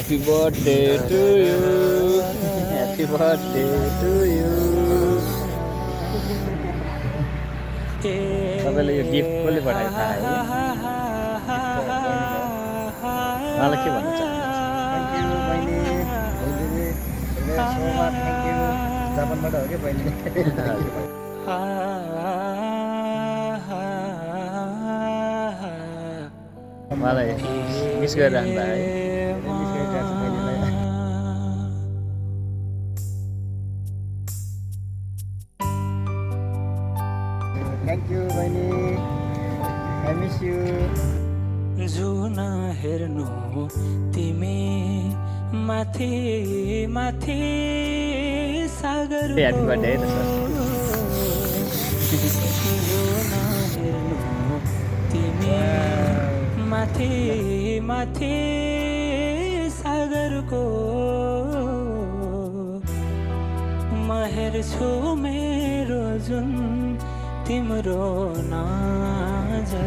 Happy birthday to you. Happy birthday to you. तपाईँले यो gift कसले पठायो थाहा है? उहाँलाई के भन्न चाहनुहुन्छ? थ्याङ्क यू बहिनी भोलिले सो मच थ्याङ्क यू जापानबाट हो कि बहिनी उहाँलाई मिस गरिरहनु भयो है? मिस गरिरहेको छु बहिनीलाई थ्याङ्क यू बहिनी आई मिस यू जुन हेर्नु तिमी माथि माथि सागर Happy birthday है त सर। जुन हेर्नु तिमी माथि माथि सागरको म हेर्छु मेरो जुन तिम्रो नजरको